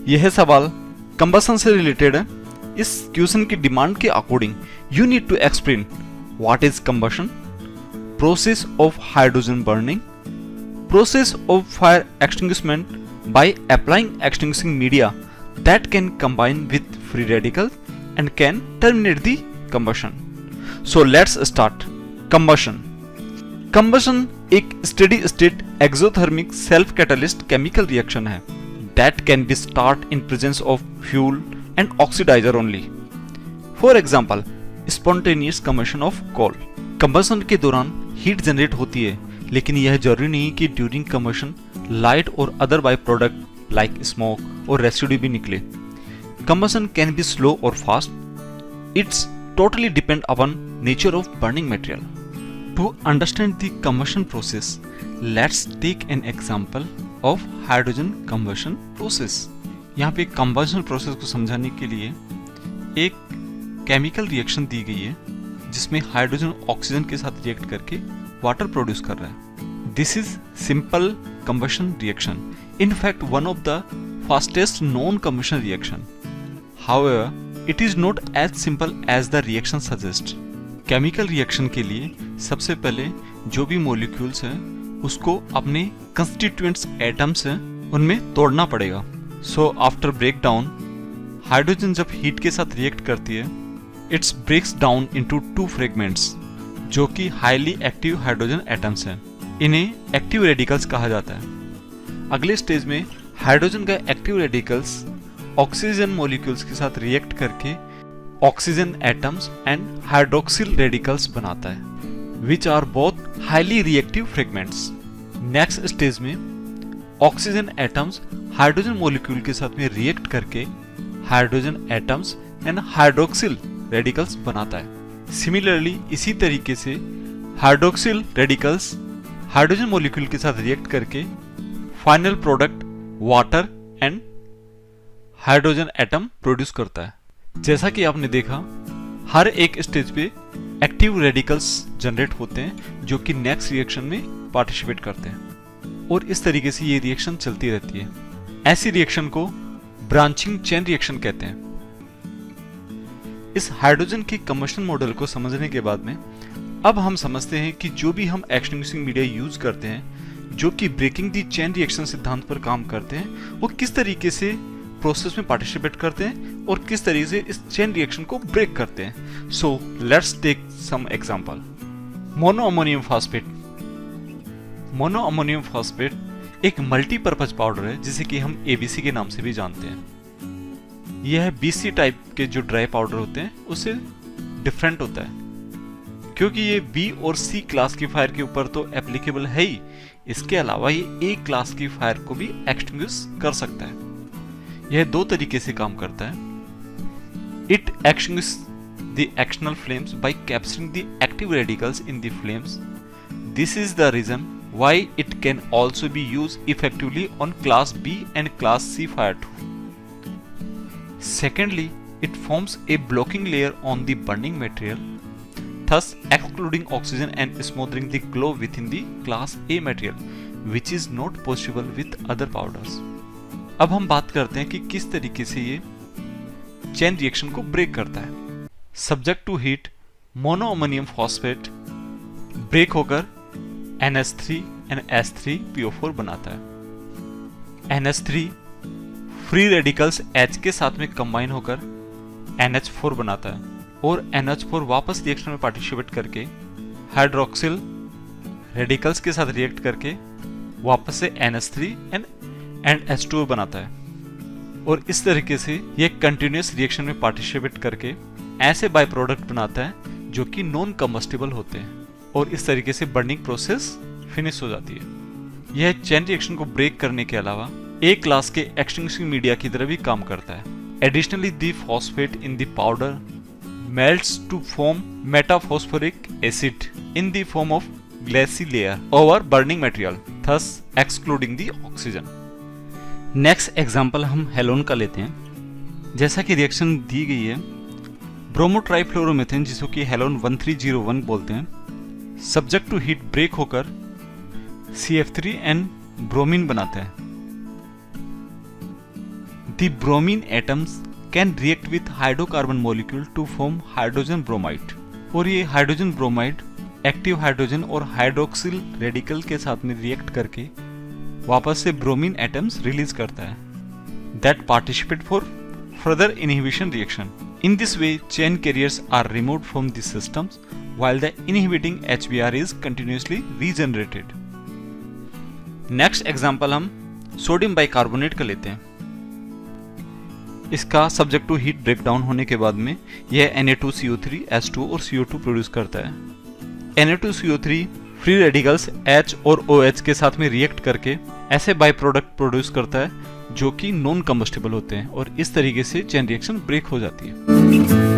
यह सवाल कंबशन से रिलेटेड है। इस क्वेश्चन की डिमांड के according you need to explain what is combustion, process of hydrogen burning, process of fire extinguishment by applying extinguishing media that can combine with free radical and can terminate the combustion. So let's start. Combustion एक steady state exothermic self catalyst chemical reaction है that can be start in presence of fuel and oxidizer only. For example, spontaneous combustion of coal. Combustion के दौरान heat generate होती है, लेकिन यह जरूरी नहीं कि ड्यूरिंग combustion लाइट और other by product like smoke और रेसिड्यू भी निकले। Combustion can be slow or fast. It's totally depend upon nature of burning material. To understand the combustion process, let's take an example of hydrogen combustion process. यहाँ पे combustion process को समझाने के लिए एक केमिकल रिएक्शन दी गई है जिसमें हाइड्रोजन ऑक्सीजन के साथ रिएक्ट करके वाटर प्रोड्यूस कर रहा है। This is simple combustion reaction, in fact one of the fastest non combustion reaction. However it is not as simple as the reaction suggest. Chemical reaction के लिए सबसे पहले जो भी मॉलिक्यूल्स हैं उसको अपने कंस्टिट्यूएंट्स एटम्स हैं उनमें तोड़ना पड़ेगा। So after break down, hydrogen जब हीट के साथ रिएक्ट करती है, it's breaks down into 2 fragments जो कि हाईली एक्टिव हाइड्रोजन एटम्स हैं। इन्हें एक्टिव रेडिकल्स कहा जाता है। अगले स्टेज में हाइड्रोजन का एक्टिव रेडिकल्स ऑक्सीजन मॉलिक्यूल्स के साथ रिएक्ट करके oxygen atoms and hydroxyl radicals बनाता है, which are both highly reactive fragments. Next stage में ऑक्सीजन एटम्स हाइड्रोजन मॉलिक्यूल के साथ में रिएक्ट करके hydrogen atoms and hydroxyl radicals बनाता है। सिमिलरली इसी तरीके से हाइड्रोक्सिल रेडिकल्स हाइड्रोजन मॉलिक्यूल के साथ रिएक्ट करके final product water and hydrogen atom produce करता है। जैसा कि आपने देखा, हर एक स्टेज पे एक्टिव रेडिकल्स जनरेट होते हैं जो कि नेक्स्ट रिएक्शन में पार्टिसिपेट करते हैं और इस तरीके से ये रिएक्शन चलती रहती है। ऐसी रिएक्शन को ब्रांचिंग चेन रिएक्शन कहते हैं। इस हाइड्रोजन की कंबशन मॉडल को समझने के बाद में अब हम समझते हैं कि जो भी हम एक्सटिंग्विशिंग मीडिया यूज करते हैं जो कि ब्रेकिंग दी चेन रिएक्शन सिद्धांत पर काम करते हैं, वो किस तरीके से प्रोसेस में पार्टिसिपेट करते हैं और किस तरीके से इस चेन रिएक्शन को ब्रेक करते हैं। So let's take some example. Monoammonium phosphate. Monoammonium phosphate एक मल्टीपर्पज पाउडर है जिसे कि हम एबीसी के नाम से भी जानते हैं। यह बीसी टाइप के जो ड्राई पाउडर होते हैं उससे डिफरेंट होता है क्योंकि ये बी और सी क्लास की फायर के ऊपर तो एप्लीकेबल है ही, इसके अलावा ये ए क्लास की फायर को भी एक्सटिंग्विश कर सकता है। यह 2 तरीके से काम करता है। It extinguish the external flames by capturing the active radicals in the flames. This is the reason why it can also be used effectively on class B and class C fire too. Secondly, it forms a blocking layer on the burning material, thus excluding oxygen and smothering the glow within the class A material, which is not possible with other powders. अब हम बात करते हैं कि किस तरीके से ये चेन रिएक्शन को ब्रेक करता है। Subject to heat, monoammonium phosphate break होकर NH3 एंड H3PO4 बनाता है। NH3 फ्री रेडिकल्स H के साथ में कंबाइन होकर NH4 बनाता है और NH4 वापस रिएक्शन में पार्टिसिपेट करके हाइड्रोक्सिल रेडिकल्स के साथ रिएक्ट करके वापस से NH3 एंड H2O बनाता है और इस तरीके से ये कंटिन्यूअस रिएक्शन में पार्टिसिपेट करके ऐसे बाय प्रोडक्ट बनाता है जो कि नॉन कंबस्टिबल होते हैं और इस तरीके से बर्निंग प्रोसेस फिनिश हो जाती है। यह चेन रिएक्शन को ब्रेक करने के अलावा ए क्लास के एक्सटिंग्विशिंग मीडिया की तरह भी काम करता है। Additionally the phosphate in the powder melts to form metaphosphoric acid in the form of glassy layer over burning material, thus excluding the oxygen. Next example हम हेलोन का लेते हैं। जैसा कि रिएक्शन दी गई है ब्रोमोट्राइफ्लोरोमीथेन जिसको कि हेलोन 1301 बोलते हैं, सब्जेक्ट टू हीट ब्रेक होकर CF3 एंड ब्रोमीन बनाते हैं। The bromine atoms can react with hydrocarbon molecule to form hydrogen bromide. और ये हाइड्रोजन ब्रोमाइड एक्टिव हाइड्रोजन और हाइड्रोक्सिल रेडिकल के साथ में रिएक्ट करके वापस से ब्रोमीन एटम्स रिलीज करता है that participate for further inhibition reaction. In this way, chain carriers are removed from the systems while the inhibiting HBr is continuously regenerated. Next example हम sodium bicarbonate का लेते हैं। इसका सब्जेक्ट टू हीट ब्रेकडाउन होने के बाद में यह Na2CO3, H2 और CO2 प्रोड्यूस करता है। Na2CO3 फ्री रेडिकल्स H और OH के साथ में रिएक्ट करके ऐसे बाई प्रोडक्ट प्रोड्यूस करता है जो कि नॉन कंबस्टिबल होते हैं और इस तरीके से चेन रिएक्शन ब्रेक हो जाती है।